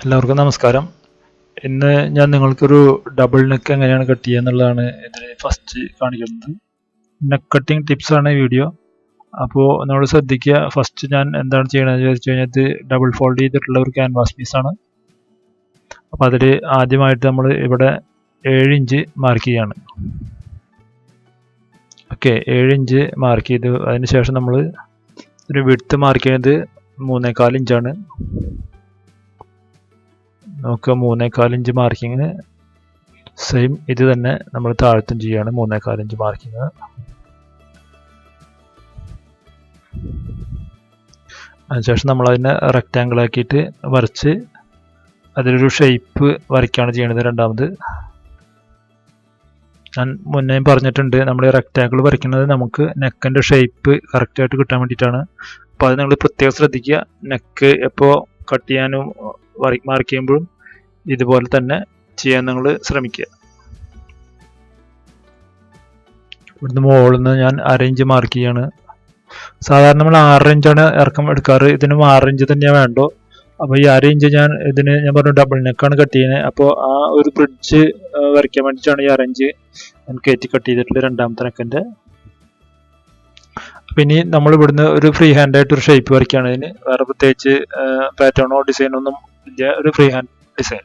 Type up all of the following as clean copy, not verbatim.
എല്ലാവർക്കും നമസ്കാരം. ഇന്ന് ഞാൻ നിങ്ങൾക്കൊരു ഡബിൾ നെക്ക് എങ്ങനെയാണ് കട്ട് ചെയ്യുക എന്നുള്ളതാണ് ഇതിൽ ഫസ്റ്റ് കാണിക്കുന്നത്. നെക്ക് കട്ടിങ് ടിപ്സ് ആണ് ഈ വീഡിയോ. അപ്പോൾ നമ്മൾ ശ്രദ്ധിക്കുക, ഫസ്റ്റ് ഞാൻ എന്താണ് ചെയ്യണമെന്ന് ചോദിച്ചു കഴിഞ്ഞാൽ ഇത് ഡബിൾ ഫോൾഡ് ചെയ്തിട്ടുള്ള ഒരു ക്യാൻവാസ് പീസാണ്. അപ്പോൾ അതിൽ ആദ്യമായിട്ട് നമ്മൾ ഇവിടെ 7 ഇഞ്ച് മാർക്ക് ചെയ്യാണ്. ഓക്കെ, 7 ഇഞ്ച് മാർക്ക് ചെയ്തു. അതിനുശേഷം നമ്മൾ ഒരു വിഡ്ത്ത് മാർക്ക് ചെയ്യുന്നത് 3.25 ഇഞ്ചാണ്. നമുക്ക് 3.25 ഇഞ്ച് മാർക്കിങ് സെയിം ഇത് തന്നെ നമ്മൾ താഴത്തും ചെയ്യാണ്. 3.25 ഇഞ്ച് മാർക്കിങ്. അതിനുശേഷം നമ്മൾ അതിനെ റെക്റ്റാങ്കിൾ ആക്കിയിട്ട് വരച്ച് അതിലൊരു ഷേപ്പ് വരയ്ക്കുകയാണ് ചെയ്യുന്നത്. രണ്ടാമത് ഞാൻ മുന്നേ പറഞ്ഞിട്ടുണ്ട്, നമ്മൾ റെക്റ്റാങ്കിൾ വരയ്ക്കുന്നത് നമുക്ക് നെക്കിൻ്റെ ഷേപ്പ് കറക്റ്റായിട്ട് കിട്ടാൻ വേണ്ടിയിട്ടാണ്. അപ്പോൾ അത് നിങ്ങൾ പ്രത്യേകം ശ്രദ്ധിക്കുക. നെക്ക് എപ്പോൾ കട്ട് ചെയ്യാനും മാർക്ക് ചെയ്യുമ്പോഴും ഇതുപോലെ തന്നെ ചെയ്യാൻ നിങ്ങൾ ശ്രമിക്കുക. ഇവിടുന്ന് മുകളിൽ നിന്ന് ഞാൻ 1/2 ഇഞ്ച് മാർക്ക് ചെയ്യാണ്. സാധാരണ നമ്മൾ 6 ഇഞ്ചാണ് ഇറക്കം എടുക്കാറ്. ഇതിനും 6 ഇഞ്ച് തന്നെയാണ് വേണ്ടോ. അപ്പോൾ ഈ 1/2 ഇഞ്ച് ഞാൻ പറഞ്ഞു ഡബിൾ നെക്കാണ് കട്ട് ചെയ്യുന്നത്. അപ്പോൾ ആ ഒരു ബ്രിഡ്ജ് വരയ്ക്കാൻ വേണ്ടിയിട്ടാണ് ഈ 1/2 ഇഞ്ച് ഞാൻ കയറ്റി കട്ട് ചെയ്തിട്ടുള്ള രണ്ടാമത്തെ നെക്കിൻ്റെ. പിന്നെ നമ്മൾ ഇവിടുന്ന് ഒരു ഫ്രീ ഹാൻഡ് ആയിട്ട് ഒരു ഷേപ്പ് വരയ്ക്കുകയാണ്. ഇതിന് വേറെ പ്രത്യേകിച്ച് പാറ്റേണോ ഡിസൈനോ ഒന്നും ഇല്ല. ഒരു ഫ്രീ ഹാൻഡ് ഡിസൈൻ.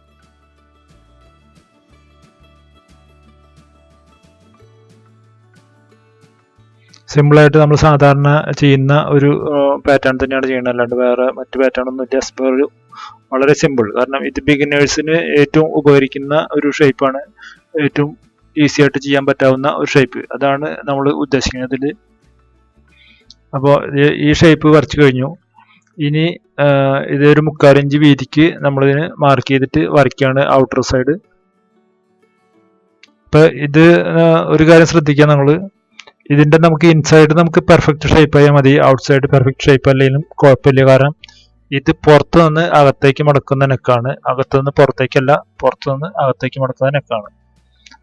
സിമ്പിളായിട്ട് നമ്മൾ സാധാരണ ചെയ്യുന്ന ഒരു പാറ്റേൺ തന്നെയാണ് ചെയ്യുന്നത്. അല്ലാണ്ട് വേറെ മറ്റു പാറ്റേൺ ഒന്നും ഇല്ല. ഒരു വളരെ സിമ്പിൾ. കാരണം ഇത് ബിഗിനേഴ്സിന് ഏറ്റവും ഉപകരിക്കുന്ന ഒരു ഷേപ്പാണ്. ഏറ്റവും ഈസി ആയിട്ട് ചെയ്യാൻ പറ്റാവുന്ന ഒരു ഷേപ്പ്. അതാണ് നമ്മൾ ഉദ്ദേശിക്കുന്നതിൽ. അപ്പോൾ ഈ ഷേപ്പ് വരച്ചു കഴിഞ്ഞു. ഇനി ഇതൊരു 3/4 ഇഞ്ച് വീതിക്ക് നമ്മളിതിന് മാർക്ക് ചെയ്തിട്ട് വരയ്ക്കുകയാണ് ഔട്ടർ സൈഡ്. ഇപ്പം ഇത് ഒരു കാര്യം ശ്രദ്ധിക്കുക, നമ്മൾ ഇതിൻ്റെ നമുക്ക് ഇൻസൈഡ് നമുക്ക് പെർഫെക്റ്റ് ഷേപ്പ് ആയാൽ മതി. ഔട്ട് സൈഡ് പെർഫെക്റ്റ് ഷേപ്പ് അല്ലെങ്കിലും കുഴപ്പമില്ല. കാരണം ഇത് പുറത്തു നിന്ന് അകത്തേക്ക് മടക്കുന്ന നെക്കാണ്. അകത്തുനിന്ന് പുറത്തേക്കല്ല, പുറത്തു നിന്ന് അകത്തേക്ക് മടക്കുന്ന നെക്കാണ്.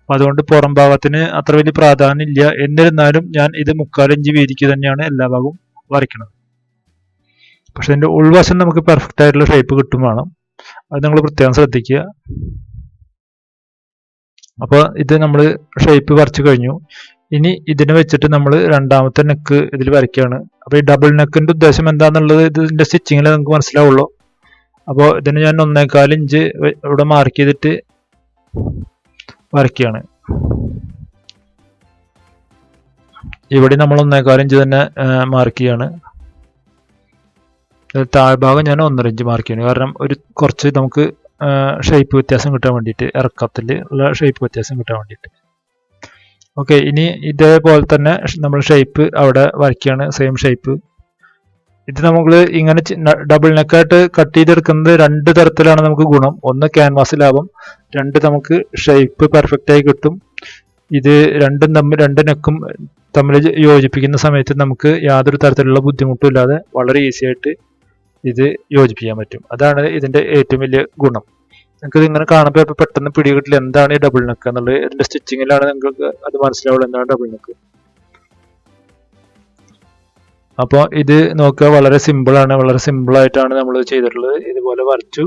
അപ്പം അതുകൊണ്ട് പുറം ഭാഗത്തിന് അത്ര വലിയ പ്രാധാന്യം ഇല്ല. എന്നിരുന്നാലും ഞാൻ ഇത് 3/4 ഇഞ്ച് വീതിക്ക് തന്നെയാണ് എല്ലാ ഭാഗവും വരയ്ക്കുന്നത്. പക്ഷെ ഇതിൻ്റെ ഉൾവശം നമുക്ക് പെർഫെക്റ്റ് ആയിട്ടുള്ള ഷേപ്പ് കിട്ടും വേണം. അത് നിങ്ങൾ പ്രത്യേകം ശ്രദ്ധിക്കുക. അപ്പോൾ ഇത് നമ്മൾ ഷേപ്പ് വരച്ചു കഴിഞ്ഞു. ഇനി ഇതിനെ വെച്ചിട്ട് നമ്മൾ രണ്ടാമത്തെ നെക്ക് ഇതിൽ വരയ്ക്കുകയാണ്. അപ്പോൾ ഈ ഡബിൾ നെക്കിൻ്റെ ഉദ്ദേശം എന്താണെന്നുള്ളത് ഇതിൻ്റെ സ്റ്റിച്ചിങ്ങിൽ നമുക്ക് മനസ്സിലാവുള്ളൂ. അപ്പോൾ ഇതിന് ഞാൻ 1.25 ഇഞ്ച് ഇവിടെ മാർക്ക് ചെയ്തിട്ട് വരയ്ക്കുകയാണ്. ഇവിടെ നമ്മൾ 1.25 ഇഞ്ച് തന്നെ മാർക്ക് ചെയ്യാണ്. താഴ്ഭാഗം ഞാൻ 1.5 ഇഞ്ച് മാർക്ക് ചെയ്യണം. കാരണം കുറച്ച് നമുക്ക് ഷേപ്പ് വ്യത്യാസം കിട്ടാൻ വേണ്ടിയിട്ട്, ഇറക്കത്തിൽ ഉള്ള ഷേപ്പ് വ്യത്യാസം കിട്ടാൻ വേണ്ടിയിട്ട്. ഓക്കെ, ഇനി ഇതേപോലെ തന്നെ നമ്മൾ ഷേപ്പ് അവിടെ വരയ്ക്കുകയാണ്. Same shape. ഇത് നമ്മൾ ഇങ്ങനെ ഡബിൾ നെക്കായിട്ട് കട്ട് ചെയ്തെടുക്കുന്നത് 2 തരത്തിലാണ് നമുക്ക് ഗുണം. ഒന്ന് ക്യാൻവാസ് ലാഭം, 2 നമുക്ക് ഷേപ്പ് പെർഫെക്റ്റ് ആയി കിട്ടും. ഇത് രണ്ട് നെക്കും തമ്മിൽ യോജിപ്പിക്കുന്ന സമയത്ത് നമുക്ക് യാതൊരു തരത്തിലുള്ള ബുദ്ധിമുട്ടും ഇല്ലാതെ വളരെ ഈസി ആയിട്ട് ഇത് യോജിപ്പിക്കാൻ പറ്റും. അതാണ് ഇതിൻ്റെ ഏറ്റവും വലിയ ഗുണം. നിങ്ങൾക്ക് ഇതിങ്ങനെ കാണുമ്പോൾ ഇപ്പോൾ പെട്ടെന്ന് പിടികിട്ടില്ല എന്താണ് ഈ ഡബിൾ നെക്ക് എന്നുള്ളത്. ഇതിൻ്റെ സ്റ്റിച്ചിങ്ങിലാണ് നിങ്ങൾക്ക് അത് മനസ്സിലാവുള്ളൂ എന്താണ് ഡബിൾ നെക്ക്. അപ്പോൾ ഇത് നോക്കുക, വളരെ സിമ്പിളാണ്. വളരെ സിമ്പിളായിട്ടാണ് നമ്മൾ ചെയ്തിട്ടുള്ളത്. ഇതുപോലെ വരച്ചു.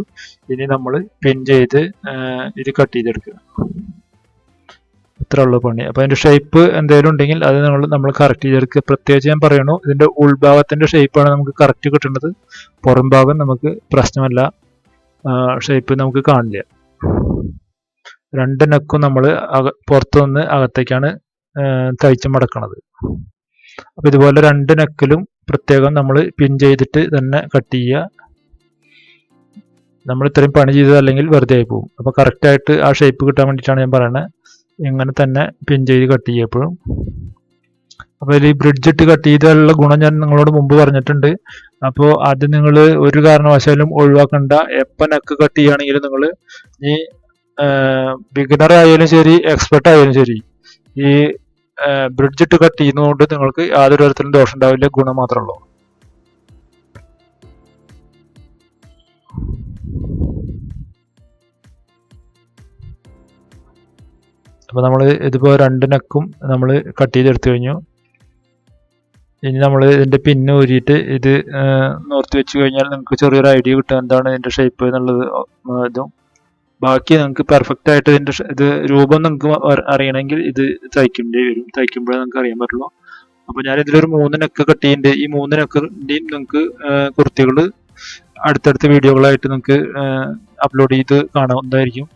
ഇനി നമ്മൾ പിൻ ചെയ്ത് ഇത് കട്ട് ചെയ്തെടുക്കുക. ഇത്ര ഉള്ള പണി. അപ്പോൾ അതിൻ്റെ ഷേപ്പ് എന്തെങ്കിലും ഉണ്ടെങ്കിൽ അത് നമ്മൾ കറക്റ്റ് ചെയ്തെടുക്കുക. പ്രത്യേകിച്ച് ഞാൻ പറയണു, ഇതിൻ്റെ ഉൾഭാഗത്തിൻ്റെ ഷേപ്പാണ് നമുക്ക് കറക്റ്റ് കിട്ടുന്നത്. പുറം ഭാഗം നമുക്ക് പ്രശ്നമല്ല, ഷേപ്പ് നമുക്ക് കാണില്ല. 2 നെക്കും നമ്മൾ പുറത്തു നിന്ന് അകത്തേക്കാണ് തയ്ച്ച് മടക്കണത്. അപ്പോൾ ഇതുപോലെ 2 നെക്കിലും പ്രത്യേകം നമ്മൾ പിൻ ചെയ്തിട്ട് തന്നെ കട്ട് ചെയ്യുക. നമ്മൾ ഇത്രയും പണി ചെയ്തത് അല്ലെങ്കിൽ വെറുതെ ആയി പോകും. അപ്പോൾ കറക്റ്റായിട്ട് ആ ഷേപ്പ് കിട്ടാൻ വേണ്ടിയിട്ടാണ് ഞാൻ പറയുന്നത്. ഇങ്ങനെ തന്നെ പിൻ ചെയ്ത് കട്ട് ചെയ്യുക എപ്പോഴും. അപ്പോൾ ഈ ബ്രിഡ്ജ് ഇട്ട് കട്ട് ചെയ്താലുള്ള ഗുണം ഞാൻ നിങ്ങളോട് മുമ്പ് പറഞ്ഞിട്ടുണ്ട്. അപ്പോൾ അത് നിങ്ങൾ ഒരു കാരണവശാലും ഒഴിവാക്കണ്ട. എപ്പോൾ നെക്ക് കട്ട് ചെയ്യുകയാണെങ്കിലും നിങ്ങൾ ഈ ബിഗിനർ ആയാലും ശരി, എക്സ്പെർട്ട് ആയാലും ശരി, ഈ ബ്രിഡ്ജ് ഇട്ട് കട്ട് ചെയ്യുന്നതുകൊണ്ട് നിങ്ങൾക്ക് യാതൊരു തരത്തിലും ദോഷം ഉണ്ടാവില്ല, ഗുണം മാത്രമേ ഉള്ളൂ. അപ്പോൾ നമ്മൾ ഇതിപ്പോൾ 2 നെക്കും നമ്മൾ കട്ട് ചെയ്തെടുത്തു കഴിഞ്ഞു. ഇനി നമ്മൾ ഇതിൻ്റെ പിന്ന് ഊരിയിട്ട് ഇത് നോർത്തി വെച്ച് കഴിഞ്ഞാൽ നിങ്ങൾക്ക് ചെറിയൊരു ഐഡിയ കിട്ടും എന്താണ് ഇതിൻ്റെ ഷേപ്പ് എന്നുള്ളത്. ഇതും ബാക്കി നിങ്ങൾക്ക് പെർഫെക്റ്റ് ആയിട്ട് ഇതിൻ്റെ ഇത് രൂപം നിങ്ങൾക്ക് അറിയണമെങ്കിൽ ഇത് തയ്ക്കേണ്ടി വരും. തയ്ക്കുമ്പോഴേ നിങ്ങൾക്ക് അറിയാൻ പറ്റുള്ളൂ. അപ്പോൾ ഞാൻ ഇതിലൊരു 3 നെക്ക് കട്ട് ചെയ്യുന്നുണ്ട്. ഈ 3 നെക്കിൻ്റെയും നിങ്ങൾക്ക് കുർത്തികൾ അടുത്തടുത്ത വീഡിയോകളായിട്ട് നിങ്ങൾക്ക് അപ്ലോഡ് ചെയ്ത് കാണാവുന്നതായിരിക്കും.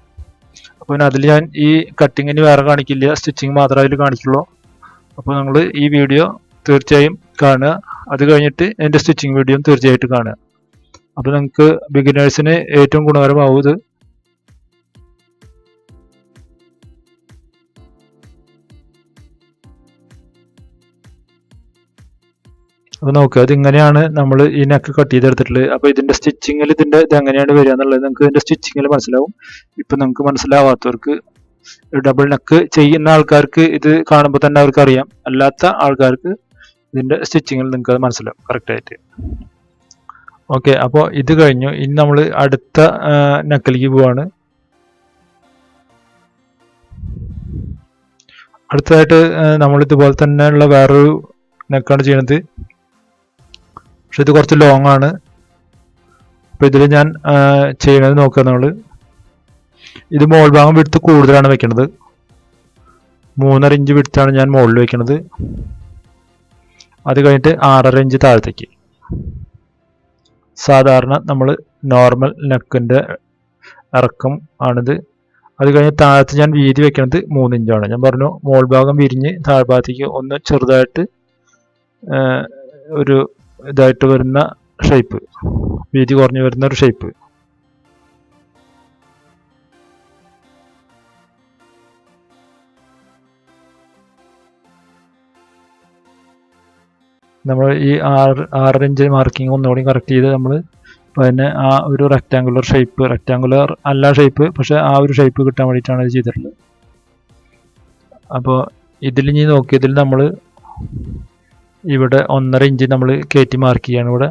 അപ്പോൾ അതിൽ ഞാൻ ഈ കട്ടിങ്ങിന് വേറെ കാണിക്കില്ല, സ്റ്റിച്ചിങ് മാത്രമേ അതിൽ കാണിക്കുള്ളൂ. അപ്പോൾ നിങ്ങൾ ഈ വീഡിയോ തീർച്ചയായും കാണുക. അത് കഴിഞ്ഞിട്ട് എൻ്റെ സ്റ്റിച്ചിങ് വീഡിയോ തീർച്ചയായിട്ടും കാണുക. അപ്പോൾ നിങ്ങൾക്ക് ബിഗിനേഴ്സിന് ഏറ്റവും ഗുണകരമാവും ഇത്. അപ്പോൾ നോക്കുക, അതിങ്ങനെയാണ് നമ്മൾ ഈ നെക്ക് കട്ട് ചെയ്തെടുത്തിട്ടുള്ളത്. അപ്പോൾ ഇതിൻ്റെ സ്റ്റിച്ചിങ്ങിൽ ഇത് എങ്ങനെയാണ് വരിക എന്നുള്ളത് നിങ്ങൾക്ക് ഇതിൻ്റെ സ്റ്റിച്ചിങ്ങിൽ മനസ്സിലാവും. ഇപ്പം നിങ്ങൾക്ക് മനസ്സിലാവാത്തവർക്ക്, ഡബിൾ നെക്ക് ചെയ്യുന്ന ആൾക്കാർക്ക് ഇത് കാണുമ്പോൾ തന്നെ അവർക്ക് അറിയാം. അല്ലാത്ത ആൾക്കാർക്ക് ഇതിൻ്റെ സ്റ്റിച്ചിങ്ങിൽ നിങ്ങൾക്ക് അത് മനസ്സിലാവും കറക്റ്റായിട്ട്. ഓക്കെ, അപ്പോൾ ഇത് കഴിഞ്ഞു. ഇനി നമ്മൾ അടുത്ത നെക്കിലേക്ക് പോവാണ്. അടുത്തതായിട്ട് നമ്മൾ ഇതുപോലെ തന്നെയുള്ള വേറൊരു നെക്കാണ് ചെയ്യുന്നത്. പക്ഷെ ഇത് കുറച്ച് ലോങ് ആണ്. അപ്പോൾ ഇതിൽ ഞാൻ ചെയ്യണത് നോക്കുക, നമ്മൾ ഇത് മോൾ ഭാഗം വിടുത്ത് കൂടുതലാണ് വെക്കുന്നത്. 3.5 ഇഞ്ച് വിടുത്താണ് ഞാൻ മുകളിൽ വെക്കുന്നത്. അത് കഴിഞ്ഞിട്ട് 6.5 ഇഞ്ച് താഴത്തേക്ക്. സാധാരണ നമ്മൾ നോർമൽ നെക്കിൻ്റെ ഇറക്കം ആണിത്. അത് കഴിഞ്ഞ് താഴത്ത് ഞാൻ വീതി വെക്കുന്നത് 3 ഇഞ്ചാണ്. ഞാൻ പറഞ്ഞു മോൾ ഭാഗം വിരിഞ്ഞ് താഴ്ഭാഗത്തേക്ക് ഒന്ന് ചെറുതായിട്ട് ഒരു ഇതായിട്ട് വരുന്ന ഷേപ്പ്, വീതി കുറഞ്ഞു വരുന്ന ഒരു ഷേപ്പ്. നമ്മൾ ഈ 6.5 ഇഞ്ച് മാർക്കിങ് ഒന്നുകൂടി കറക്റ്റ് ചെയ്ത് നമ്മൾ പിന്നെ ആ ഒരു റെക്റ്റാങ്കുലർ ഷേപ്പ്, റെക്റ്റാങ്കുലർ അല്ല ഷേപ്പ്, പക്ഷെ ആ ഒരു ഷേപ്പ് കിട്ടാൻ വേണ്ടിയിട്ടാണ് ഇത് ചെയ്തിട്ടുള്ളത്. അപ്പോൾ ഇതിൽ ഇനി നോക്കിയതിൽ നമ്മൾ ഇവിടെ 1.5 ഇഞ്ച് നമ്മൾ കയറ്റി മാർക്ക് ചെയ്യാണ്. ഇവിടെ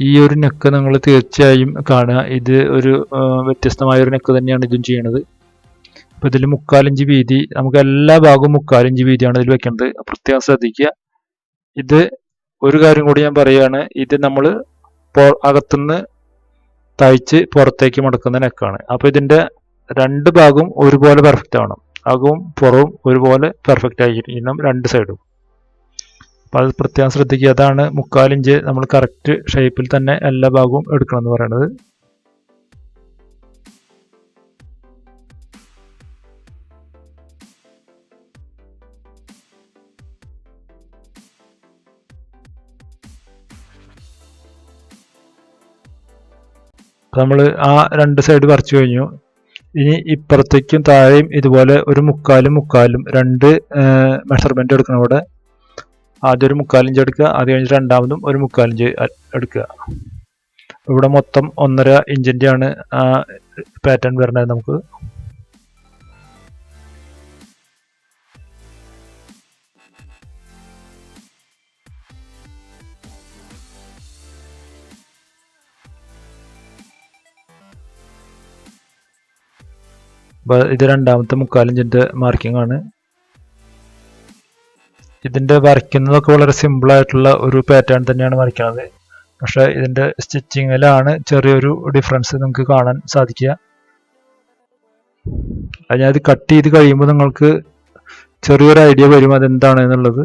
ഈ ഒരു നെക്ക് നിങ്ങൾ തീർച്ചയായും കാണുക. ഇത് ഒരു വ്യത്യസ്തമായ ഒരു നെക്ക് തന്നെയാണ് ഇതും ചെയ്യണത്. അപ്പോൾ ഇതിൽ 3/4 ഇഞ്ച് വീതി, നമുക്ക് എല്ലാ ഭാഗവും 3/4 ഇഞ്ച് വീതിയാണ് ഇതിൽ വെക്കുന്നത്. പ്രത്യേകം ശ്രദ്ധിക്കുക. ഇത് ഒരു കാര്യം കൂടി ഞാൻ പറയുകയാണ്, ഇത് നമ്മൾ അകത്തുനിന്ന് തയ്ച്ച് പുറത്തേക്ക് മടക്കുന്ന നെക്കാണ്. അപ്പോൾ ഇതിൻ്റെ 2 ഭാഗവും ഒരുപോലെ പെർഫെക്റ്റ് ആവണം. അകവും പുറവും ഒരുപോലെ പെർഫെക്റ്റ് ആയിരിക്കണം 2 സൈഡും. അപ്പോൾ അത് പ്രത്യേകം ശ്രദ്ധിക്കുക. അതാണ് 3/4 ഇഞ്ച് നമ്മൾ കറക്റ്റ് ഷേപ്പിൽ തന്നെ എല്ലാ ഭാഗവും എടുക്കണം എന്ന് പറയുന്നത്. നമ്മൾ ആ 2 സൈഡ് വരച്ചു കഴിഞ്ഞു. ഇനി ഇപ്പുറത്തേക്കും താഴെയും ഇതുപോലെ ഒരു 3/4 2 മെഷർമെന്റ് എടുക്കണം. ഇവിടെ ആദ്യം ഒരു 3/4 ഇഞ്ച് എടുക്കുക, അത് കഴിഞ്ഞിട്ട് രണ്ടാമതും ഒരു 3/4 ഇഞ്ച് എടുക്കുക. ഇവിടെ മൊത്തം 1.5 ഇഞ്ചിൻ്റെ ആണ് പാറ്റേൺ വരുന്നത് നമുക്ക്. ഇത് രണ്ടാമത്തെ 3/4 ഇഞ്ചിൻ്റെ മാർക്കിംഗ് ആണ്. ഇതിൻ്റെ വരയ്ക്കുന്നതൊക്കെ വളരെ സിമ്പിളായിട്ടുള്ള ഒരു പാറ്റേൺ തന്നെയാണ് വരയ്ക്കുന്നത്. പക്ഷേ ഇതിൻ്റെ സ്റ്റിച്ചിങ്ങിലാണ് ചെറിയൊരു ഡിഫറൻസ് നിങ്ങൾക്ക് കാണാൻ സാധിക്കുക. അത് ഞാൻ ഇത് കട്ട് ചെയ്ത് കഴിയുമ്പോൾ നിങ്ങൾക്ക് ചെറിയൊരു ഐഡിയ വരും അതെന്താണ് എന്നുള്ളത്.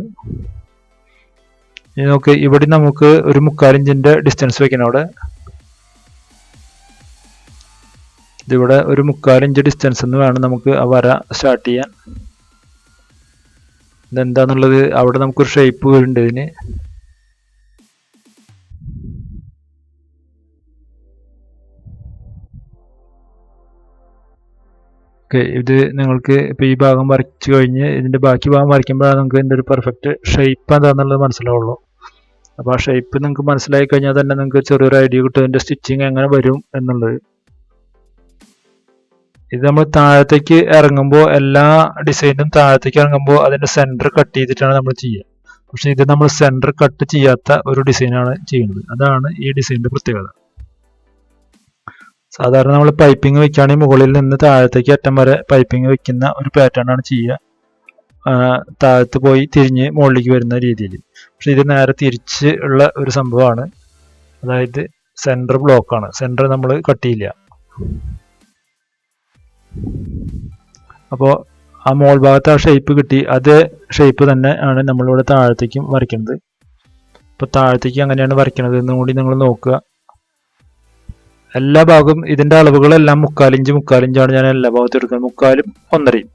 ഇനി നോക്ക്, ഇവിടെ നമുക്ക് ഒരു 3/4 ഇഞ്ചിൻ്റെ ഡിസ്റ്റൻസ് വെക്കണം. അവിടെ ഇതിവിടെ ഒരു 3/4 ഇഞ്ച് ഡിസ്റ്റൻസ് എന്ന് വേണം നമുക്ക് ആ വര സ്റ്റാർട്ട് ചെയ്യാൻ. ഇതെന്താന്നുള്ളത് അവിടെ നമുക്കൊരു ഷേപ്പ് വരുന്നുണ്ട് ഇതിന്. ഓക്കെ, ഇത് നിങ്ങൾക്ക് ഇപ്പോൾ ഈ ഭാഗം വരച്ചു കഴിഞ്ഞ് ഇതിൻ്റെ ബാക്കി ഭാഗം വരയ്ക്കുമ്പോഴാണ് നമുക്ക് ഇതിൻ്റെ ഒരു പെർഫെക്റ്റ് ഷേപ്പ് എന്താണെന്നുള്ളത് മനസ്സിലാവുള്ളൂ. അപ്പോൾ ആ ഷേപ്പ് നിങ്ങൾക്ക് മനസ്സിലായി കഴിഞ്ഞാൽ തന്നെ നിങ്ങൾക്ക് ചെറിയൊരു ഐഡിയ കിട്ടും ഇതിൻ്റെ സ്റ്റിച്ചിങ് എങ്ങനെ വരും എന്നുള്ളത്. ഇത് നമ്മൾ താഴത്തേക്ക് ഇറങ്ങുമ്പോൾ എല്ലാ ഡിസൈനും താഴത്തേക്ക് ഇറങ്ങുമ്പോൾ അതിൻ്റെ സെൻറ്റർ കട്ട് ചെയ്തിട്ടാണ് നമ്മൾ ചെയ്യുക. പക്ഷെ ഇത് നമ്മൾ സെൻറ്റർ കട്ട് ചെയ്യാത്ത ഒരു ഡിസൈനാണ് ചെയ്യുന്നത്. അതാണ് ഈ ഡിസൈനിൻ്റെ പ്രത്യേകത. സാധാരണ നമ്മൾ പൈപ്പിംഗ് വെക്കുകയാണെങ്കിൽ മുകളിൽ നിന്ന് താഴത്തേക്ക് അറ്റം വരെ പൈപ്പിംഗ് വെക്കുന്ന ഒരു പാറ്റേൺ ആണ് ചെയ്യുക, താഴത്ത് പോയി തിരിഞ്ഞ് മുകളിലേക്ക് വരുന്ന രീതിയിൽ. പക്ഷെ ഇത് നേരെ തിരിച്ച് ഉള്ള ഒരു സംഭവമാണ്. അതായത് സെൻറ്റർ ബ്ലോക്കാണ്, സെൻറ്റർ നമ്മൾ കട്ട് ചെയ്യില്ല. അപ്പോൾ ആ മോൾ ഭാഗത്ത് ആ ഷേപ്പ് കിട്ടി, അതേ ഷേപ്പ് തന്നെ ആണ് നമ്മളിവിടെ താഴത്തേക്കും വരയ്ക്കുന്നത്. ഇപ്പോൾ താഴത്തേക്ക് അങ്ങനെയാണ് വരയ്ക്കുന്നത് എന്നും കൂടി നിങ്ങൾ നോക്കുക. എല്ലാ ഭാഗവും ഇതിൻ്റെ അളവുകളെല്ലാം 3/4 ഇഞ്ചാണ് ഞാൻ എല്ലാ ഭാഗത്തും എടുക്കുന്നത്. 3/4 1.5,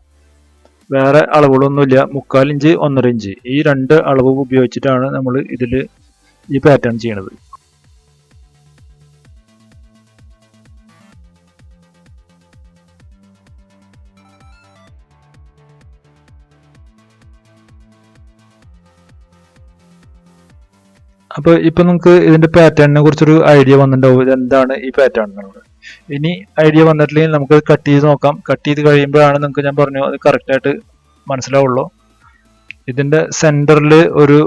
വേറെ അളവുകളൊന്നുമില്ല. 3/4 ഇഞ്ച് 1.5 ഇഞ്ച് ഈ രണ്ട് അളവ് ഉപയോഗിച്ചിട്ടാണ് നമ്മൾ ഇതിൽ ഈ പാറ്റേൺ ചെയ്യണത്. അപ്പോൾ ഇപ്പം നിങ്ങൾക്ക് ഇതിൻ്റെ പാറ്റേണിനെ കുറിച്ചൊരു ഐഡിയ വന്നിട്ടുണ്ടാവും, ഇതെന്താണ് ഈ പാറ്റേൺ എന്നുള്ളത്. ഇനി ഐഡിയ വന്നിട്ടില്ലെങ്കിൽ നമുക്ക് കട്ട് ചെയ്ത് നോക്കാം. കട്ട് ചെയ്ത് കഴിയുമ്പോഴാണ് നിങ്ങൾക്ക് ഞാൻ പറഞ്ഞു അത് കറക്റ്റായിട്ട് മനസ്സിലാവുള്ളൂ. ഇതിൻ്റെ സെൻറ്ററിൽ ഒരു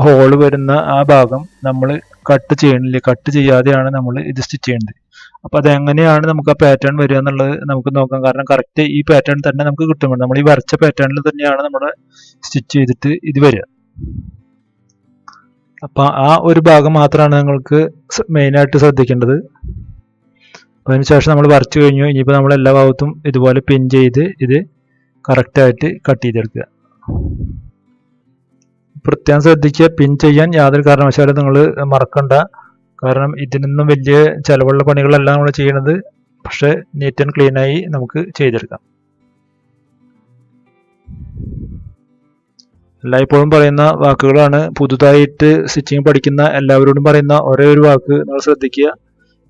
ഹോള് വരുന്ന ആ ഭാഗം നമ്മൾ കട്ട് ചെയ്യണില്ല, കട്ട് ചെയ്യാതെയാണ് നമ്മൾ ഇത് സ്റ്റിച്ച് ചെയ്യേണ്ടത്. അപ്പോൾ അതെങ്ങനെയാണ് നമുക്ക് ആ പാറ്റേൺ വരിക എന്നുള്ളത് നമുക്ക് നോക്കാം. കാരണം കറക്റ്റ് ഈ പാറ്റേൺ തന്നെ നമുക്ക് കിട്ടുമ്പോൾ നമ്മൾ ഈ വരച്ച പാറ്റേണിൽ തന്നെയാണ് നമ്മുടെ സ്റ്റിച്ച് ചെയ്തിട്ട് ഇത് വരിക. അപ്പം ആ ഒരു ഭാഗം മാത്രമാണ് നിങ്ങൾക്ക് മെയിനായിട്ട് ശ്രദ്ധിക്കേണ്ടത്. അപ്പം അതിനുശേഷം നമ്മൾ വരച്ചു കഴിഞ്ഞു. ഇനിയിപ്പോൾ നമ്മൾ എല്ലാ ഭാഗത്തും ഇതുപോലെ പിൻ ചെയ്ത് ഇത് കറക്റ്റായിട്ട് കട്ട് ചെയ്തെടുക്കുക. പ്രത്യേകം ശ്രദ്ധിക്കുക, പിൻ ചെയ്യാൻ യാതൊരു കാരണവശാലും നിങ്ങൾ മറക്കണ്ട. കാരണം ഇതിനൊന്നും വലിയ ചിലവുള്ള പണികളല്ല നമ്മൾ ചെയ്യണത്, പക്ഷെ നീറ്റ് ആൻഡ് ക്ലീനായി നമുക്ക് ചെയ്തെടുക്കാം. എല്ലായ്പ്പോഴും പറയുന്ന വാക്കുകളാണ്. പുതുതായിട്ട് സ്റ്റിച്ചിങ് പഠിക്കുന്ന എല്ലാവരോടും പറയുന്ന ഒരേ ഒരു വാക്ക് നിങ്ങൾ ശ്രദ്ധിക്കുക,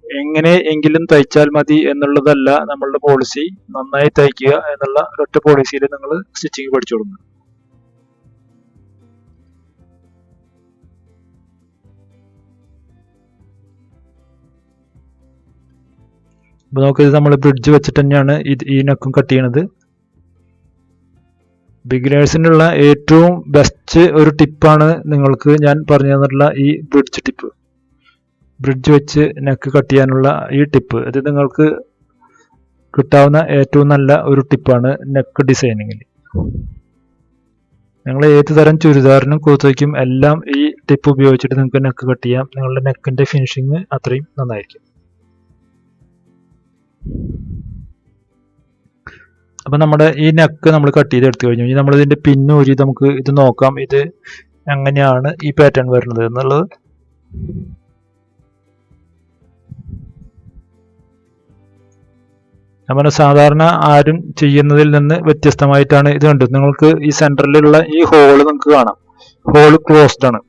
എങ്ങനെ എങ്കിലും തയ്ച്ചാൽ മതി എന്നുള്ളതല്ല നമ്മളുടെ പോളിസി. നന്നായി തയ്ക്കുക എന്നുള്ള ഒരൊറ്റ പോളിസിയിൽ നിങ്ങൾ സ്റ്റിച്ചിങ് പഠിച്ചു തുടങ്ങുക. അപ്പോൾ നോക്കിയത് നമ്മൾ ബ്രിഡ്ജ് വെച്ചിട്ട് തന്നെയാണ് ഈ നെക്കും കട്ട് ചെയ്യണത്. ബിഗിനേഴ്സിനുള്ള ഏറ്റവും ബെസ്റ്റ് ഒരു ടിപ്പാണ് നിങ്ങൾക്ക് ഞാൻ പറഞ്ഞു തന്നിട്ടുള്ള ഈ ബ്രിഡ്ജ് ടിപ്പ്. ബ്രിഡ്ജ് വെച്ച് നെക്ക് കട്ട് ചെയ്യാനുള്ള ഈ ടിപ്പ്, ഇത് നിങ്ങൾക്ക് കിട്ടാവുന്ന ഏറ്റവും നല്ല ഒരു ടിപ്പാണ് നെക്ക് ഡിസൈനിങ്ങിൽ. നിങ്ങൾ ഏത് തരം ചുരിദാറിനും കുർത്തയ്ക്കും എല്ലാം ഈ ടിപ്പ് ഉപയോഗിച്ചിട്ട് നിങ്ങൾക്ക് നെക്ക് കട്ട് ചെയ്യാം. നിങ്ങളുടെ നെക്കിൻ്റെ ഫിനിഷിങ് അത്രയും നന്നായിരിക്കും. അപ്പം നമ്മുടെ ഈ നെക്ക് നമ്മൾ കട്ട് ചെയ്ത് എടുത്തു കഴിഞ്ഞു. ഇനി നമ്മളിതിൻ്റെ പിന്ന് ഊരി നമുക്ക് ഇത് നോക്കാം, ഇത് എങ്ങനെയാണ് ഈ പാറ്റേൺ വരുന്നത് എന്നുള്ളത്. നമ്മുടെ സാധാരണ ആരും ചെയ്യുന്നതിൽ നിന്ന് വ്യത്യസ്തമായിട്ടാണ് ഇത് കണ്ടത്. നിങ്ങൾക്ക് ഈ സെൻറ്ററിലുള്ള ഈ ഹോള് നിങ്ങൾക്ക് കാണാം, ഹോള് ക്ലോസ്ഡ് ആണ്.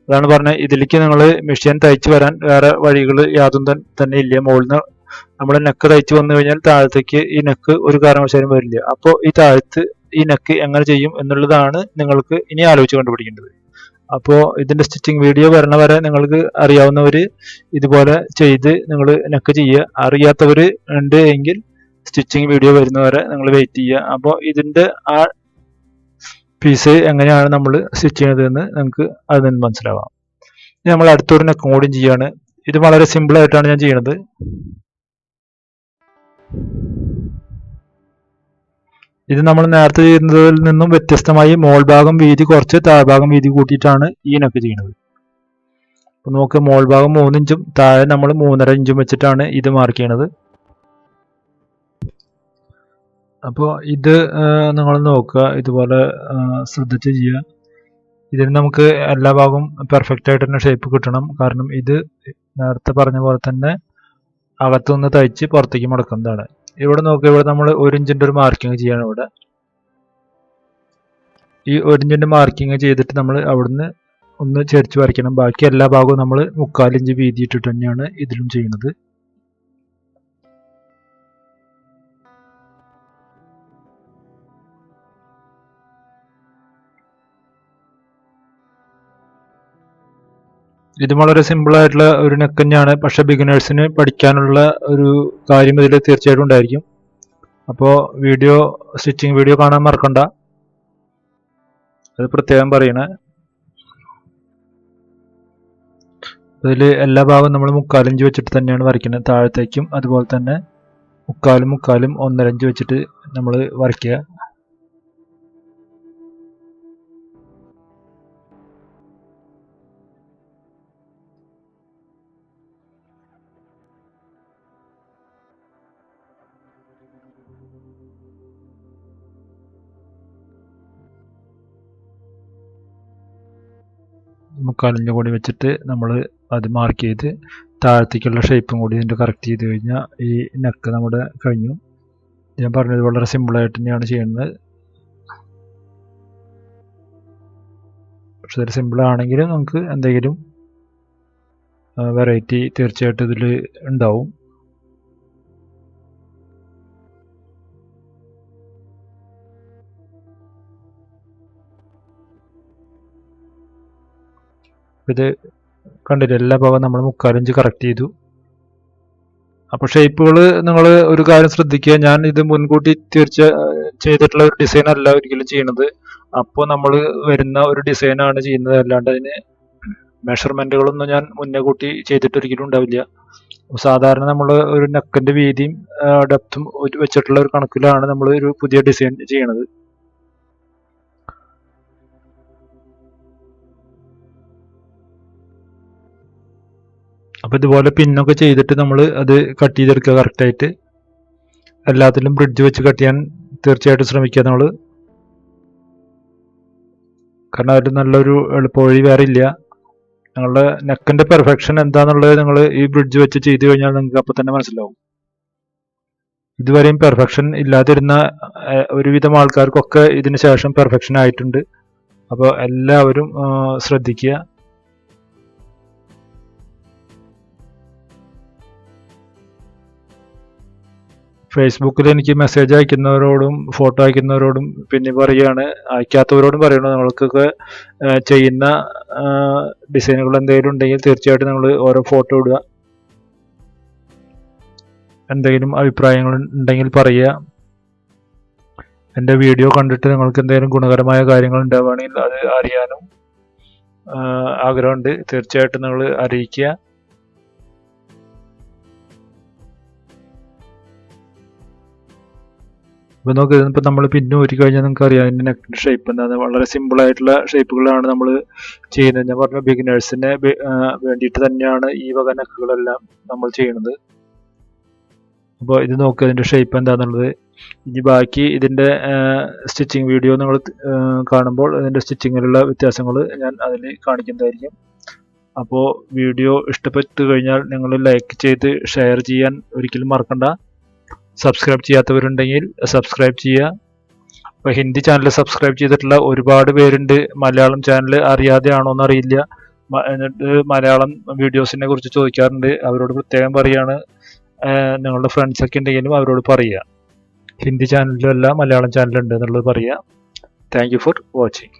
അതാണ് പറഞ്ഞത്, ഇതിലേക്ക് നിങ്ങൾ മെഷീൻ തയ്ച്ച് വരാൻ വേറെ വഴികൾ യാതൊന്നും തന്നെ ഇല്ല. മുകളിൽ നിന്ന് നമ്മൾ നെക്ക് തയ്ച്ച് വന്നു കഴിഞ്ഞാൽ താഴത്തേക്ക് ഈ നെക്ക് ഒരു കാരണവശാലും വരില്ല. അപ്പോൾ ഈ താഴത്ത് ഈ നെക്ക് എങ്ങനെ ചെയ്യും എന്നുള്ളതാണ് നിങ്ങൾക്ക് ഇനി ആലോചിച്ച് കണ്ടുപിടിക്കേണ്ടത്. അപ്പോൾ ഇതിൻ്റെ സ്റ്റിച്ചിങ് വീഡിയോ വരണ വരെ നിങ്ങൾക്ക് അറിയാവുന്നവർ ഇതുപോലെ ചെയ്ത് നിങ്ങൾ നെക്ക് ചെയ്യുക. അറിയാത്തവർ ഉണ്ട് എങ്കിൽ സ്റ്റിച്ചിങ് വീഡിയോ വരുന്നവരെ നിങ്ങൾ വെയിറ്റ് ചെയ്യുക. അപ്പോൾ ഇതിൻ്റെ ആ പീസ് എങ്ങനെയാണ് നമ്മൾ സ്റ്റിച്ച് ചെയ്യുന്നതെന്ന് നിങ്ങൾക്ക് അതിൽ നിന്ന് മനസ്സിലാവാം. ഇനി നമ്മൾ അടുത്തൊരു നെക്കും കൂടി ചെയ്യാണ്. ഇത് വളരെ സിമ്പിളായിട്ടാണ് ഞാൻ ചെയ്യണത്. ഇത് നമ്മൾ നേരത്തെ ചെയ്യുന്നതിൽ നിന്നും വ്യത്യസ്തമായി മോൾ ഭാഗം വീതി കുറച്ച് താഴ്ഭാഗം വീതി കൂട്ടിയിട്ടാണ് ഈ നെക്ക് ചെയ്യുന്നത്. അപ്പോൾ നോക്ക്, മോൾ ഭാഗം 3 ഇഞ്ചും താഴെ നമ്മൾ 3.5 ഇഞ്ചും വെച്ചിട്ടാണ് ഇത് മാർക്ക് ചെയ്യണത്. അപ്പോൾ ഇത് നിങ്ങൾ നോക്കുക, ഇതുപോലെ ശ്രദ്ധിച്ച് ചെയ്യുക. ഇതിന് നമുക്ക് എല്ലാ ഭാഗവും പെർഫെക്റ്റ് ആയിട്ട് തന്നെ ഷേപ്പ് കിട്ടണം. കാരണം ഇത് നേരത്തെ പറഞ്ഞ പോലെ തന്നെ അകത്തുനിന്ന് തയ്ച്ച് പുറത്തേക്ക് മടക്കുന്നതാണ്. ഇവിടെ നോക്കുക, ഇവിടെ നമ്മൾ 1 ഇഞ്ചിൻ്റെ ഒരു മാർക്കിങ് ചെയ്യണം. ഇവിടെ ഈ 1 ഇഞ്ചിൻ്റെ മാർക്കിങ് ചെയ്തിട്ട് നമ്മൾ അവിടുന്ന് ഒന്ന് ചെരിച്ച് വരയ്ക്കണം. ബാക്കി എല്ലാ ഭാഗവും നമ്മൾ 3/4 ഇഞ്ച് വീതി ഇട്ടിട്ട് തന്നെയാണ് ഇതിലും ചെയ്യുന്നത്. ഇത് വളരെ സിമ്പിൾ ആയിട്ടുള്ള ഒരു നെക്ക് തന്നെയാണ്. പക്ഷെ ബിഗിനേഴ്സിന് പഠിക്കാനുള്ള ഒരു കാര്യം ഇതിൽ തീർച്ചയായിട്ടും ഉണ്ടായിരിക്കും. അപ്പോൾ സ്റ്റിച്ചിങ് വീഡിയോ കാണാൻ മറക്കണ്ട, അത് പ്രത്യേകം പറയണേ. അതിൽ എല്ലാ ഭാഗവും നമ്മൾ 3/4 ഇഞ്ച് വെച്ചിട്ട് തന്നെയാണ് വരയ്ക്കുന്നത്. താഴത്തേക്കും അതുപോലെ തന്നെ 3/4 1.5 ഇഞ്ച് വെച്ചിട്ട് നമ്മൾ വരയ്ക്കുക. മുക്കാലിഞ്ച് കൂടി വെച്ചിട്ട് നമ്മൾ അത് മാർക്ക് ചെയ്ത് താഴത്തേക്കുള്ള ഷേപ്പും കൂടി ഇതിൻ്റെ കറക്റ്റ് ചെയ്ത് കഴിഞ്ഞാൽ ഈ നെക്ക് നമ്മുടെ കഴിഞ്ഞു. ഞാൻ പറഞ്ഞത് വളരെ സിമ്പിളായിട്ട് തന്നെയാണ് ചെയ്യുന്നത്. പക്ഷെ ഇത് സിമ്പിളാണെങ്കിലും നമുക്ക് എന്തെങ്കിലും വെറൈറ്റി തീർച്ചയായിട്ടും ഇതിൽ ഉണ്ടാവും. ഇത് കണ്ടില്ല, എല്ലാ ഭാഗവും നമ്മൾ 3/4 ഇഞ്ച് കറക്റ്റ് ചെയ്തു. അപ്പോൾ ഷേപ്പുകൾ നിങ്ങൾ ഒരു കാര്യം ശ്രദ്ധിക്കുക, ഞാൻ ഇത് മുൻകൂട്ടി ചെയ്തിട്ടുള്ള ഒരു ഡിസൈൻ അല്ല ഒരിക്കലും ചെയ്യണത്. അപ്പോൾ നമ്മൾ വരുന്ന ഒരു ഡിസൈനാണ് ചെയ്യുന്നത്, അല്ലാണ്ട് അതിന് മെഷർമെൻറ്റുകളൊന്നും ഞാൻ മുന്നേ കൂട്ടി ചെയ്തിട്ട് ഒരിക്കലും ഉണ്ടാവില്ല. സാധാരണ നമ്മൾ ഒരു നെക്കിൻ്റെ വീതിയും ഡെപ്തും വെച്ചിട്ടുള്ള ഒരു കണക്കിലാണ് നമ്മൾ ഒരു പുതിയ ഡിസൈൻ ചെയ്യണത്. അപ്പോൾ ഇതുപോലെ പിന്നൊക്കെ ചെയ്തിട്ട് നമ്മൾ അത് കട്ട് ചെയ്തെടുക്കുക കറക്റ്റായിട്ട്. എല്ലാത്തിലും ബ്രിഡ്ജ് വെച്ച് കട്ട് ചെയ്യാൻ തീർച്ചയായിട്ടും ശ്രമിക്കുക നമ്മൾ, കാരണം അതിൽ നല്ലൊരു എളുപ്പവഴി വേറെ ഇല്ല. നിങ്ങളുടെ നെക്കിൻ്റെ പെർഫെക്ഷൻ എന്താണെന്നുള്ളത് നിങ്ങൾ ഈ ബ്രിഡ്ജ് വെച്ച് ചെയ്ത് കഴിഞ്ഞാൽ നിങ്ങൾക്ക് അപ്പോൾ തന്നെ മനസ്സിലാവും. ഇതുവരെയും പെർഫെക്ഷൻ ഇല്ലാതിരുന്ന ഒരുവിധം ആൾക്കാർക്കൊക്കെ ഇതിന് ശേഷം പെർഫെക്ഷൻ ആയിട്ടുണ്ട്. അപ്പോൾ എല്ലാവരും ശ്രദ്ധിക്കുക. ഫേസ്ബുക്കിൽ എനിക്ക് മെസ്സേജ് അയക്കുന്നവരോടും ഫോട്ടോ അയക്കുന്നവരോടും പിന്നെ പറയുകയാണ്, അയക്കാത്തവരോടും പറയണം, നമ്മൾക്കൊക്കെ ചെയ്യുന്ന ഡിസൈനുകൾ എന്തെങ്കിലും ഉണ്ടെങ്കിൽ തീർച്ചയായിട്ടും നിങ്ങൾ ഓരോ ഫോട്ടോ ഇടുക. എന്തെങ്കിലും അഭിപ്രായങ്ങൾ ഉണ്ടെങ്കിൽ പറയുക. എൻ്റെ വീഡിയോ കണ്ടിട്ട് നിങ്ങൾക്ക് എന്തെങ്കിലും ഗുണകരമായ കാര്യങ്ങൾ ഉണ്ടാവുകയാണെങ്കിൽ അത് അറിയാനും ആഗ്രഹമുണ്ട്. തീർച്ചയായിട്ടും നിങ്ങൾ അറിയിക്കുക. അപ്പോൾ നോക്ക്, ഇപ്പോൾ നമ്മൾ പിന്നെ ഊരി കഴിഞ്ഞാൽ നിങ്ങൾക്ക് അറിയാം അതിൻ്റെ നെക്കിൻ്റെ ഷേപ്പ് എന്താണ്. വളരെ സിമ്പിളായിട്ടുള്ള ഷേപ്പുകളാണ് നമ്മൾ ചെയ്യുന്നത്. ഞാൻ പറഞ്ഞ ബിഗിനേഴ്സിന് വേണ്ടിയിട്ട് തന്നെയാണ് ഈ വക നെക്കുകളെല്ലാം നമ്മൾ ചെയ്യുന്നത്. അപ്പോൾ ഇത് നോക്കുക ഇതിൻ്റെ ഷേപ്പ് എന്താണെന്നുള്ളത്. ഇനി ബാക്കി ഇതിൻ്റെ സ്റ്റിച്ചിങ് വീഡിയോ നിങ്ങൾ കാണുമ്പോൾ ഇതിൻ്റെ സ്റ്റിച്ചിങ്ങിലുള്ള വ്യത്യാസങ്ങൾ ഞാൻ അതിൽ കാണിക്കുന്നതായിരിക്കും. അപ്പോൾ വീഡിയോ ഇഷ്ടപ്പെട്ടു കഴിഞ്ഞാൽ നിങ്ങൾ ലൈക്ക് ചെയ്ത് ഷെയർ ചെയ്യാൻ ഒരിക്കലും മറക്കണ്ട. സബ്സ്ക്രൈബ് ചെയ്യാത്തവരുണ്ടെങ്കിൽ സബ്സ്ക്രൈബ് ചെയ്യുക. അപ്പോൾ ഹിന്ദി ചാനൽ സബ്സ്ക്രൈബ് ചെയ്തിട്ടുള്ള ഒരുപാട് പേരുണ്ട്. മലയാളം ചാനൽ അറിയാതെ ആണോ എന്നറിയില്ല, എന്നിട്ട് മലയാളം വീഡിയോസിനെ കുറിച്ച് ചോദിക്കാറുണ്ട്. അവരോട് പ്രത്യേകം പറയുകയാണ്, നിങ്ങളുടെ ഫ്രണ്ട്സൊക്കെ ഉണ്ടെങ്കിലും അവരോട് പറയുക, ഹിന്ദി ചാനലിലും അല്ല മലയാളം ചാനലുണ്ട് എന്നുള്ളത് പറയുക. Thank you for watching.